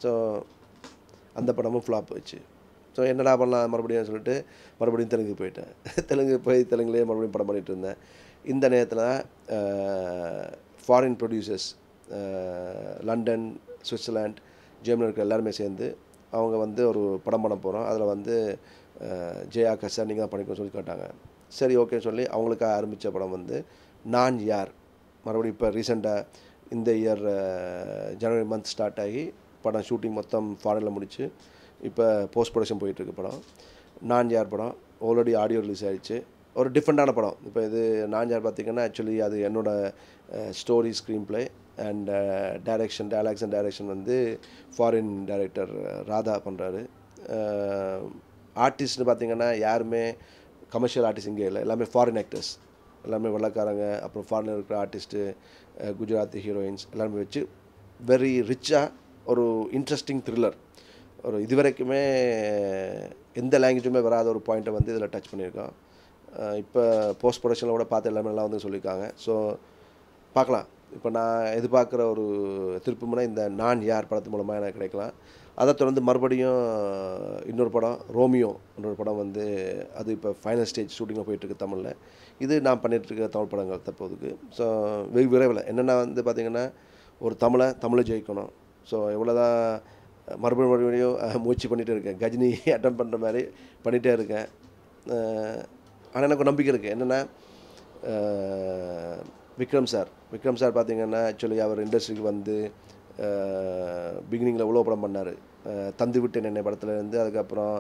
So அந்த படமும் ஃப்ளாப் போயிடுச்சு. ஸோ என்னடா பண்ணலாம் மறுபடியும் சொல்லிட்டு மறுபடியும் தெலுங்கு போயிட்டேன். தெலுங்குலேயே மறுபடியும் படம் பண்ணிகிட்டு இருந்தேன். இந்த நேரத்தில் foreign producers London, Switzerland, Germany இருக்கிற எல்லாருமே சேர்ந்து அவங்க வந்து ஒரு படம் பண்ண போகிறோம். அதில் வந்து ஜெயா ஆகாஷ் சார் நீங்கள் தான் பண்ணிக்கணும்னு சொல்லி கேட்டாங்க. சரி ஓகேன்னு சொல்லி அவங்களுக்காக ஆரம்பித்த படம் வந்து நான் யார். மறுபடியும் இப்போ ரீசெண்டாக இந்த இயர் ஜனவரி மந்த் ஸ்டார்ட் ஆகி படம் ஷூட்டிங் மொத்தம் ஃபாரினில் முடிச்சு இப்போ போஸ்ட் ப்ரொடக்ஷன் போயிட்டுருக்கு படம். நான் யார் படம் ஆல்ரெடி ஆடியோ ரிலீஸ் ஆகிடுச்சு. ஒரு டிஃப்ரெண்ட்டான படம். இப்போ இது நான் யார் பார்த்திங்கன்னா ஆக்சுவலி அது என்னோடய story, screen play and direction, dialogues and direction வந்து ஃபாரின் டைரக்டர் ராதா பண்ணுறாரு. ஆர்டிஸ்ட்னு பார்த்திங்கன்னா யாருமே கமர்ஷியல் ஆர்டிஸ்ட் இங்கே இல்லை. எல்லாமே ஃபாரின் ஆக்டர்ஸ், எல்லாமே வெள்ளக்காரங்க. அப்புறம் ஃபாரினில் இருக்கிற ஆர்டிஸ்ட்டு, குஜராத்தி ஹீரோயின்ஸ் எல்லாருமே வச்சு வெரி ரிச்சாக ஒரு இன்ட்ரெஸ்டிங் த்ரில்லர். ஒரு இது வரைக்குமே எந்த லாங்குவேஜுமே வராத ஒரு பாயிண்ட்டை வந்து இதில் டச் பண்ணியிருக்கோம். இப்போ போஸ்ட் ப்ரொடக்ஷனில் கூட பார்த்து எல்லாமே நல்லா வந்து சொல்லியிருக்காங்க. ஸோ பார்க்கலாம். இப்போ நான் எதிர்பார்க்குற ஒரு திருப்பமுனை இந்த நான் யார் படத்து மூலமாக எனக்கு கிடைக்கலாம். அதை தொடர்ந்து மறுபடியும் இன்னொரு படம் ரோமியோ இன்னொரு படம் வந்து அது இப்போ ஃபைனல் ஸ்டேஜ் ஷூட்டிங்கில் போயிட்டுருக்கு தமிழில். இது நான் பண்ணிகிட்ருக்க தமிழ் படங்கள் தற்போதுக்கு. ஸோ வெகு விரைவில் என்னென்னா வந்து பார்த்திங்கன்னா ஒரு தமிழை ஜெயிக்கணும். ஸோ எவ்வளோ தான் மறுபடியும் முயற்சி பண்ணிகிட்டே இருக்கேன். கஜினி அட்டம் பண்ணுற மாதிரி பண்ணிகிட்டே இருக்கேன். ஆனால் எனக்கு நம்பிக்கை இருக்குது. என்னென்னா விக்ரம் சார் பார்த்திங்கன்னா ஆக்சுவலி அவர் இண்டஸ்ட்ரிக்கு வந்து பிகினிங்கில் எவ்வளோ படம் பண்ணார். தந்து விட்டேன் என்னை படத்துலேருந்து, அதுக்கப்புறம்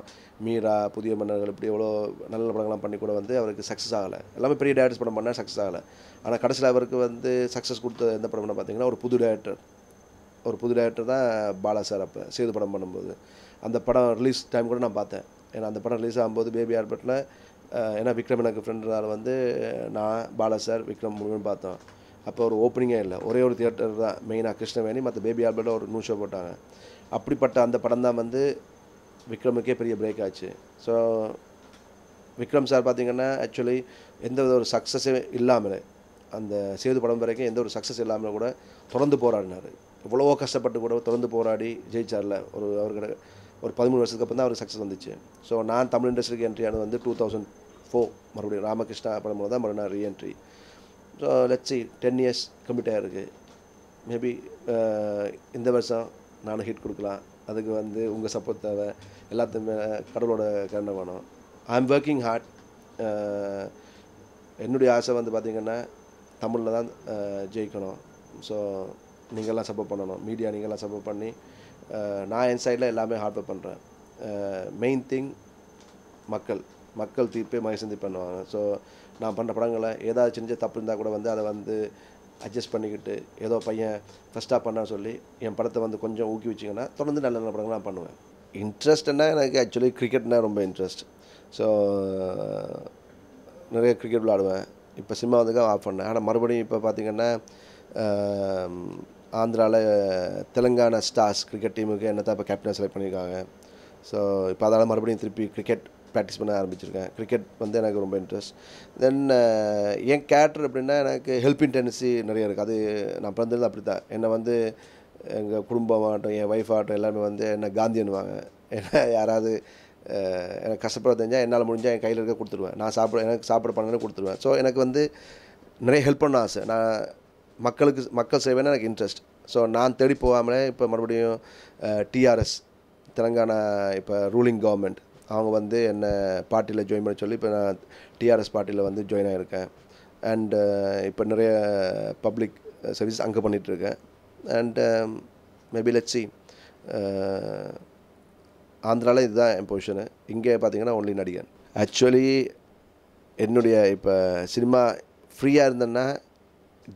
மீரா, புதிய மன்னர்கள், இப்படி எவ்வளோ நல்ல படங்கள்லாம் பண்ணி கூட வந்து அவருக்கு சக்ஸஸ் ஆகலை. எல்லாமே பெரிய டேரக்டர்ஸ் படம் பண்ணால் சக்ஸஸ் ஆகலை. ஆனால் கடைசியில் அவருக்கு வந்து சக்ஸஸ் கொடுத்த எந்த படம்னு பார்த்திங்கன்னா ஒரு புது டேரக்டர் தான் பாலா சார். அப்போ சேது படம் பண்ணும்போது அந்த படம் ரிலீஸ் டைம் கூட நான் பார்த்தேன். ஏன்னா அந்த படம் ரிலீஸ் ஆகும்போது பேபி ஆல்பர்ட்டில் ஏன்னா விக்ரம் எனக்கு ஃப்ரெண்டுனால வந்து நான், பாலா சார், விக்ரம் முருகன் பார்த்தோம். அப்போ ஒரு ஓப்பனிங்கே இல்லை. ஒரே ஒரு தியேட்டர் தான் மெயினாக கிருஷ்ணவேணி, மற்ற பேபி ஆல்பர்ட்டில் ஒரு 100 ஷோ போட்டாங்க. அப்படிப்பட்ட அந்த படம் தான் வந்து விக்ரமுக்கே பெரிய பிரேக் ஆச்சு. ஸோ விக்ரம் சார் பார்த்திங்கன்னா ஆக்சுவலி எந்த ஒரு சக்ஸஸே இல்லாமல் அந்த சேது படம் வரைக்கும் எந்த ஒரு சக்ஸஸ் இல்லாமல் கூட தொடர்ந்து போராடினார். எவ்வளோ கஷ்டப்பட்டு கூட தொடர்ந்து போராடி ஜெயிச்சார்ல அவருக்கு ஒரு 13 வருஷத்துக்கு அப்புறம் தான் அவருக்கு சக்ஸஸ் வந்துச்சு. ஸோ நான் தமிழ் இண்டஸ்ட்ரிக்கு என்ட்ரி ஆனது வந்து 2004 மறுபடியும் ராமகிருஷ்ணா பண்ணும்போது தான் மறுபடியும் நான் reentry. So let's see 10 years complete ஆகிருக்கு. மேபி இந்த வருஷம் நானும் ஹிட் கொடுக்கலாம். அதுக்கு வந்து உங்கள் சப்போர்ட் தேவை. எல்லாத்துக்குமே கடவுளோட கருணை வேணும். I am working hard. என்னுடைய ஆசை வந்து பார்த்திங்கன்னா தமிழில் தான் ஜெயிக்கணும். ஸோ நீங்கள்லாம் சப்போர்ட் பண்ணணும். மீடியா நீங்கள்லாம் சப்போர்ட் பண்ணி நான் என் சைடில் எல்லாமே ஹார்ட் ஒர்க் பண்ணுறேன். மெயின் திங் மக்கள் தீர்ப்பே மகேசந்தி பண்ணுவாங்க. ஸோ நான் பண்ணுற படங்களை ஏதாவது சின்ன தப்பு இருந்தால் கூட வந்து அதை வந்து அட்ஜஸ்ட் பண்ணிக்கிட்டு ஏதோ பையன் ஃபஸ்ட்டாக பண்ணான்னு சொல்லி என் படத்தை வந்து கொஞ்சம் ஊக்குவிச்சிங்கன்னா தொடர்ந்து நல்ல நல்ல படங்கள் நான் பண்ணுவேன். இன்ட்ரெஸ்ட்னா எனக்கு ஆக்சுவலி கிரிக்கெட்னா ரொம்ப இன்ட்ரெஸ்ட். ஸோ நிறைய கிரிக்கெட் விளாடுவேன். இப்போ சினிமா வந்து ஆஃப் பண்ணேன். ஆனால் மறுபடியும் இப்போ பார்த்திங்கன்னா ஆந்திராவில் தெலுங்கானா ஸ்டார்ஸ் கிரிக்கெட் டீமுக்கு என்ன தான் இப்போ கேப்டனாக செலக்ட் பண்ணியிருக்காங்க. ஸோ இப்போ அதனால் மறுபடியும் திருப்பி கிரிக்கெட் ப்ராக்டிஸ் பண்ண ஆரம்பிச்சிருக்கேன். கிரிக்கெட் வந்து எனக்கு ரொம்ப இன்ட்ரெஸ்ட். தென் என் கேரக்டர் எப்படின்னா எனக்கு ஹெல்பிங் டெண்டன்சி நிறைய இருக்குது. அது நான் பிறந்தது அப்படி தான். என்னை வந்து எங்கள் குடும்பமாகட்டும் என் ஒய்ஃப் ஆகட்டும் எல்லாமே வந்து என்னை காந்தியன்னுவாங்க. ஏன்னா யாராவது எனக்கு கஷ்டப்பட தெரிஞ்சால் என்னால் முடிஞ்சால் என் கையில் இருக்க கொடுத்துருவேன். எனக்கு சாப்பிட பண்ணணும் கொடுத்துருவேன். ஸோ எனக்கு வந்து நிறைய ஹெல்ப் பண்ண ஆசை. நான் மக்கள் சேவைன்னா எனக்கு இன்ட்ரெஸ்ட். ஸோ நான் தேடி போகாமலே இப்போ மறுபடியும் டிஆர்எஸ் தெலுங்கானா இப்போ ரூலிங் கவர்மெண்ட் அவங்க வந்து என்னை பார்ட்டியில் ஜாயின் பண்ண சொல்லி இப்போ நான் டிஆர்எஸ் பார்ட்டியில் வந்து ஜாயின் ஆகியிருக்கேன். அண்டு இப்போ நிறைய பப்ளிக் சர்வீஸ் அங்கே பண்ணிகிட்ருக்கேன். அண்டு மேபி லெட்ஸ் see ஆந்திராவில் இதுதான் என் பொசிஷனு. இங்கே பார்த்தீங்கன்னா ஒன்லி நடிகன். ஆக்சுவலி என்னுடைய இப்போ சினிமா ஃப்ரீயாக இருந்தேன்னா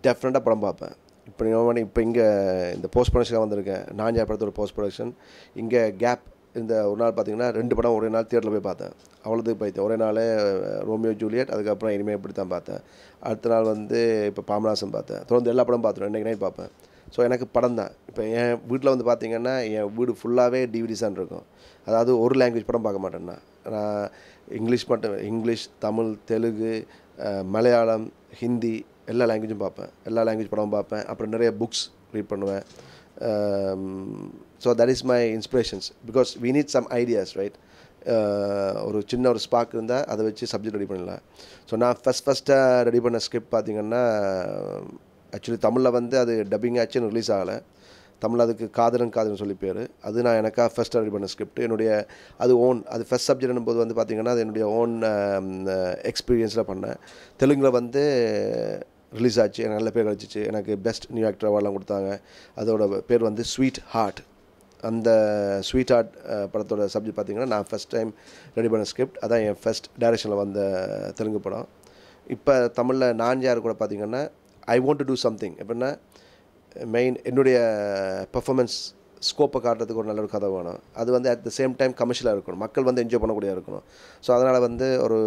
டெஃபினட்டாக படம் பார்ப்பேன். இப்போ இங்கே இந்த போஸ்ட் ப்ரொடக்ஷனாக வந்திருக்கேன். நான்ஜா படத்தோட போஸ்ட் ப்ரொடக்ஷன் இங்கே கேப் இந்த ஒரு நாள் பார்த்திங்கன்னா 2 படம் ஒரே நாள் தியேட்டரில் போய் பார்த்தேன். அவ்வளோதுக்கு போய்த்தேன். ஒரே நாள் ரோமியோ ஜூலியட், அதுக்கப்புறம் இனிமேல் இப்படி தான் பார்த்தேன். அடுத்த நாள் வந்து இப்போ பாபநாசம் பார்த்தேன். தொடர்ந்து எல்லா படம் பார்த்துருவேன். இன்றைக்கி நைட் பார்ப்பேன். ஸோ எனக்கு படம் தான். இப்போ என் வீட்டில் வந்து பார்த்திங்கன்னா என் வீடு ஃபுல்லாகவே டிவிடிஸான் இருக்கும். அதாவது ஒரு லாங்குவேஜ் படம் பார்க்க மாட்டேன்னா நான் இங்கிலீஷ், தமிழ், தெலுங்கு, மலையாளம், ஹிந்தி எல்லா லாங்குவேஜும் பார்ப்பேன். எல்லா லாங்குவேஜ் படமும் பார்ப்பேன். அப்புறம் நிறைய புக்ஸ் ரீட் பண்ணுவேன். So that is my inspirations because we need some ideas right. ஒரு சின்ன ஒரு ஸ்பார்க் இருந்தால் அதை வச்சு சப்ஜெக்ட் ரெடி பண்ணலாம். ஸோ நான் ஃபஸ்ட்டாக ரெடி பண்ண ஸ்கிரிப்ட் பார்த்திங்கன்னா ஆக்சுவலி தமிழில் வந்து அது டப்பிங் ஆச்சுன்னு ரிலீஸ் ஆகலை. தமிழ் அதுக்கு காதலன் சொல்லி பேர். அது நான் எனக்காக ஃபஸ்ட்டாக ரெடி பண்ண ஸ்கிரிப்ட். அது ஃபஸ்ட் சப்ஜெக்ட்னும் போது வந்து பார்த்திங்கன்னா அது என்னுடைய ஓன் எக்ஸ்பீரியன்ஸில் பண்ணேன். தெலுங்கில் வந்து ரிலீஸ் ஆச்சு. எனக்கு நல்ல பேர் கிடச்சிச்சு. எனக்கு பெஸ்ட் நியூ ஆக்டர் அவார்ட்லாம் கொடுத்தாங்க. அதோட பேர் வந்து ஸ்வீட் ஹார்ட். அந்த ஸ்வீட் ஹார்ட் படத்தோட சப்ஜெக்ட் பார்த்திங்கன்னா நான் ஃபஸ்ட் டைம் ரெடி பண்ண ஸ்கிரிப்ட். அதான் என் ஃபஸ்ட் டைரக்ஷனில் வந்த தெலுங்கு படம். இப்போ தமிழில் நான் யார் கூட பார்த்திங்கன்னா I want to do something. எப்படின்னா மெயின் என்னுடைய பெர்ஃபார்மன்ஸ் ஸ்கோப்பை காட்டுறதுக்கு ஒரு நல்ல ஒரு கதை வேணும். அது வந்து அட் த சேம் டைம் கமர்ஷியலாக இருக்கணும். மக்கள் வந்து என்ஜாய் பண்ணக்கூடியதாக இருக்கணும். ஸோ அதனால் வந்து ஒரு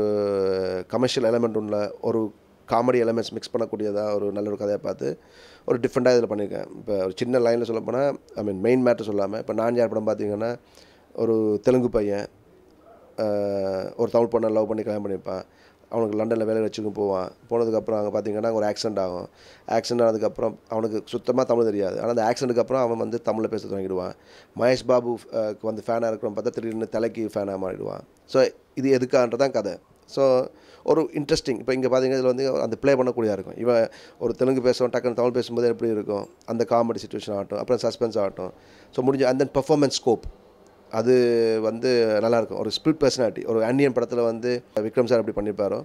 கமர்ஷியல் எலமெண்ட் உள்ள ஒரு காமெடி எலமெண்ட்ஸ் மிக்ஸ் பண்ணக்கூடியதாக ஒரு நல்ல ஒரு கதையை பார்த்து ஒரு டிஃப்ரெண்ட்டாக இதில் பண்ணியிருக்கேன். இப்போ ஒரு சின்ன லைனில் சொல்ல போனால் மெயின் மேட்டர் சொல்லாமல் இப்போ நான் யார் படம் பார்த்திங்கன்னா ஒரு தெலுங்கு பையன் ஒரு தமிழ் பொண்ணை லவ் பண்ணி கல்யாணம் பண்ணியிருப்பான். அவனுக்கு லண்டனில் வேலை வச்சுக்கும் போனதுக்கப்புறம் அங்கே பார்த்திங்கன்னா ஒரு ஆக்சிடென்ட் ஆகும். ஆக்சிடென்ட் ஆனதுக்கப்புறம் அவனுக்கு சுத்தமாக தமிழ் தெரியாது. ஆனால் அந்த ஆக்சிடென்ட்டுக்கு அப்புறம் அவன் வந்து தமிழில் பேச தொடங்கிடுவான். மகேஷ் பாபுக்கு வந்து ஃபேனாக இருக்கிறவன் பார்த்தா திடீர்னு தலைக்கு ஃபேனாக மாறிடுவான். ஸோ இது எதுக்கான்றதான் கதை. ஸோ ஒரு இன்ட்ரெஸ்டிங். இப்போ இங்கே பார்த்திங்கன்னா இதில் வந்து அந்த ப்ளே பண்ணக்கூடியதாக இருக்கும். இவன் ஒரு தெலுங்கு பேசுவான், டக்குன்னு தமிழ் பேசும்போது எப்படி இருக்கும் அந்த காமெடி சுச்சுவேஷன் ஆகட்டும், அப்புறம் சஸ்பென்ஸ் ஆகட்டும். ஸோ முடிஞ்ச அந்த பெர்ஃபார்மன்ஸ் ஸ்கோப் அது வந்து நல்லாயிருக்கும். ஒரு ஸ்பிளிட் பர்சனாலிட்டி. ஒரு அன்னியன் படத்தில் வந்து விக்ரம் சார் எப்படி பண்ணியிருப்பாரோ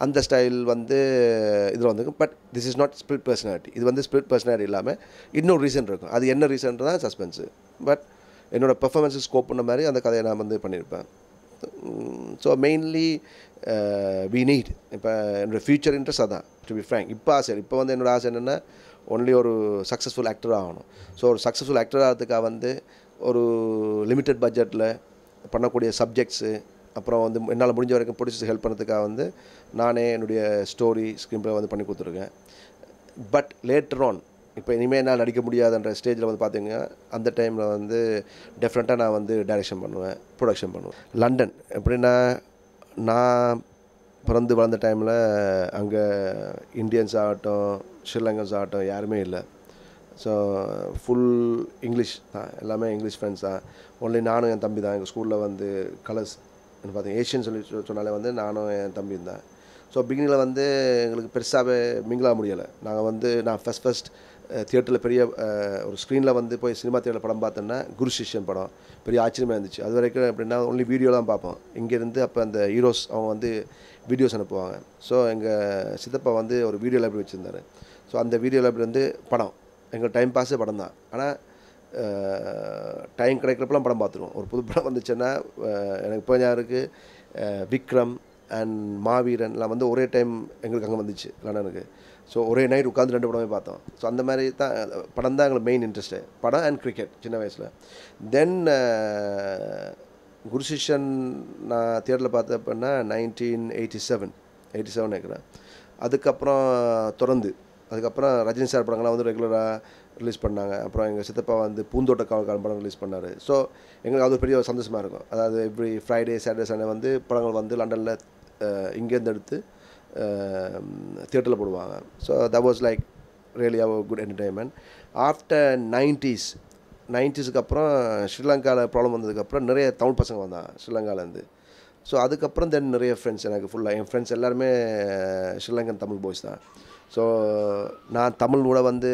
அந்த ஸ்டைல் வந்து இதில் வந்துருக்கும். But this is not split personality. இது வந்து ஸ்பிளிட் பர்சனாலிட்டி இல்லாமல் இன்னொரு ரீசன் இருக்கும். அது என்ன ரீசன் தான் சஸ்பென்ஸு. பட் என்னோடய பெர்ஃபார்மன்ஸு ஸ்கோப் பண்ண மாதிரி அந்த கதையை நான் வந்து பண்ணியிருப்பேன். ஸோ மெயின்லி வி நீட் இப்போ என்னோடய ஃப்யூச்சர் இன்ட்ரெஸ்ட் அதான் டு பி ஃப்ரேங்க். இப்போ வந்து என்னோடய ஆசை என்னென்னா ஒன்லி ஒரு சக்ஸஸ்ஃபுல் ஆக்டர் ஆகணும். ஸோ ஒரு சக்ஸஸ்ஃபுல் ஆக்டர் ஆகிறதுக்காக வந்து ஒரு லிமிட்டட் பட்ஜெட்டில் பண்ணக்கூடிய சப்ஜெக்ட்ஸு, அப்புறம் வந்து என்னால் முடிஞ்ச வரைக்கும் ப்ரொடியூசர்ஸ் ஹெல்ப் பண்ணுறதுக்காக வந்து நானே என்னுடைய ஸ்டோரி ஸ்க்ரீன் ப்ளே வந்து பண்ணி கொடுத்துருக்கேன். பட் லேட்டர் ஆன் இப்போ இனிமேல் நான் நடிக்க முடியாதுன்ற ஸ்டேஜில் வந்து பார்த்திங்கன்னா அந்த டைமில் வந்து டெஃபினட்டாக நான் வந்து டைரெக்ஷன் பண்ணுவேன், ப்ரொடக்ஷன் பண்ணுவேன். லண்டன் எப்படின்னா நான் பிறந்து வளர்ந்த டைமில் அங்கே இந்தியன்ஸ் ஆகட்டும், ஸ்ரீலங்கன்ஸ் ஆகட்டும் யாருமே இல்லை. ஸோ ஃபுல் இங்கிலீஷ் தான், எல்லாமே இங்கிலீஷ் ஃப்ரெண்ட்ஸ் தான். ஒன்லி நானும் என் தம்பி தான். எங்கள் ஸ்கூலில் வந்து கலர்ஸ் பார்த்தீங்க ஏஷியன் சொல்லி சொன்னாலே வந்து நானும் என் தம்பி தான். ஸோ பிகினிங்கில் வந்து எங்களுக்கு பெருசாகவே மிங்கிளாக முடியலை. நாங்கள் வந்து நான் ஃபஸ்ட் தியேட்டரில் பெரிய ஒரு ஸ்க்ரீனில் வந்து போய் சினிமா தியேட்டரில் படம் பார்த்தோன்னா குரு சிஷ்யன் படம் பெரிய ஆச்சரியமாக இருந்துச்சு. அது வரைக்கும் எப்படின்னா ஒன்லி வீடியோ தான் பார்ப்போம். இங்கேருந்து அப்போ அந்த ஹீரோஸ் அவங்க வந்து வீடியோஸ் அனுப்புவாங்க. ஸோ எங்கள் சித்தப்பா வந்து ஒரு வீடியோ லைப்ரரி வச்சுருந்தார். ஸோ அந்த வீடியோ லைப்ரரி வந்து படம் எங்கள் டைம் பாஸே படம் தான். ஆனால் டைம் கிடைக்கிறப்பெல்லாம் படம் பார்த்துருவோம். ஒரு புது படம் வந்துச்சுன்னா எனக்கு இப்போ யாருக்கு விக்ரம் அண்ட் மாவீரன்லாம் வந்து ஒரே டைம் எங்களுக்கு அங்கே வந்துச்சு லண்டனுக்கு. ஸோ ஒரே நைட் உட்காந்து 2 படமே பார்த்தோம். ஸோ அந்த மாதிரி தான் படம் தான் எங்களுக்கு மெயின் இன்ட்ரெஸ்ட்டு, படம் அண்ட் கிரிக்கெட் சின்ன வயசில். தென் குரு சிஷ்யன் நான் தியேட்டரில் பார்த்தப்பன்னா 1987 நினைக்கிறேன். அதுக்கப்புறம் அதுக்கப்புறம் ரஜினி சார் படங்கள்லாம் வந்து ரெகுலராக ரிலீஸ் பண்ணாங்க. அப்புறம் எங்கள் சித்தப்பா வந்து பூந்தோட்ட காவல்காரன் படம் ரிலீஸ் பண்ணார். ஸோ எங்களுக்கு அது பெரிய சந்தோஷமாக இருக்கும். அதாவது எவ்ரி ஃப்ரைடே சாட்டர்டே சண்டே வந்து படங்கள் வந்து லண்டனில் இங்கேருந்து எடுத்து தியேட்டரில் போடுவாங்க. So that was like really a good entertainment. After 90ஸ்க்கு அப்புறம் ஸ்ரீலங்காவில் ப்ராப்ளம் வந்ததுக்கப்புறம் நிறைய தமிழ் பசங்க வந்தாங்க ஸ்ரீலங்காவிலேருந்து. ஸோ அதுக்கப்புறம் தென் நிறைய ஃப்ரெண்ட்ஸ் எனக்கு ஃபுல்லாக என் ஃப்ரெண்ட்ஸ் எல்லாருமே ஸ்ரீலங்கன் தமிழ் பாய்ஸ் தான். ஸோ நான் தமிழ் கூட வந்து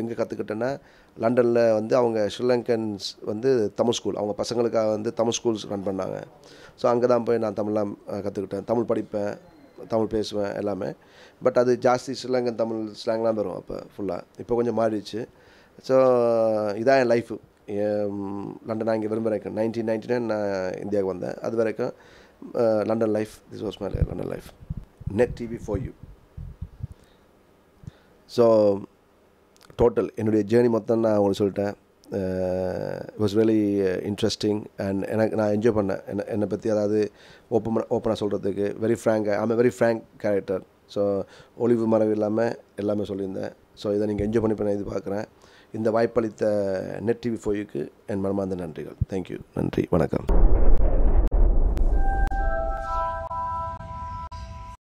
எங்கே கற்றுக்கிட்டேன்னா லண்டனில் வந்து அவங்க ஸ்ரீலங்கன்ஸ் வந்து தமிழ் ஸ்கூல் அவங்க பசங்களுக்காக வந்து தமிழ் ஸ்கூல்ஸ் ரன் பண்ணாங்க. ஸோ அங்கே தான் போய் நான் தமிழ்லாம் கற்றுக்கிட்டேன். தமிழ் படிப்பேன், தமிழ் பேசுவேன் எல்லாமே. பட் அது ஜாஸ்தி ஸ்ரீலங்கன் தமிழ் ஸ்லாங்லாம் வரும் அப்போ ஃபுல்லாக. இப்போ கொஞ்சம் மாறிடுச்சு. ஸோ இதான் என் லைஃபு. லண்டன் நான் இங்கே விரும்புகிறேன். 1999 நான் இந்தியாவுக்கு வந்தேன். அது வரைக்கும் London life. This was my London life. Net TV for you. So total என்னுடைய ஜேர்னி மொத்தம் நான் உங்களுக்கு சொல்லிட்டேன். It was really interesting and எனக்கு நான் என்ஜாய் பண்ணேன் என்னை பற்றி. அதாவது ஓப்பனாக சொல்கிறதுக்கு வெரி ஃப்ராங்காக I'm very frank character. So ஒளிவு மறைவு இல்லாமல் எல்லாமே சொல்லியிருந்தேன். ஸோ இதை நீங்கள் என்ஜாய் பண்ணி நான் எதிர்பார்க்குறேன். இந்த வாய்ப்பளித்த நெட் டிவி4யூக்கு என் மனமார்ந்த நன்றிகள். தேங்க்யூ. நன்றி, வணக்கம்.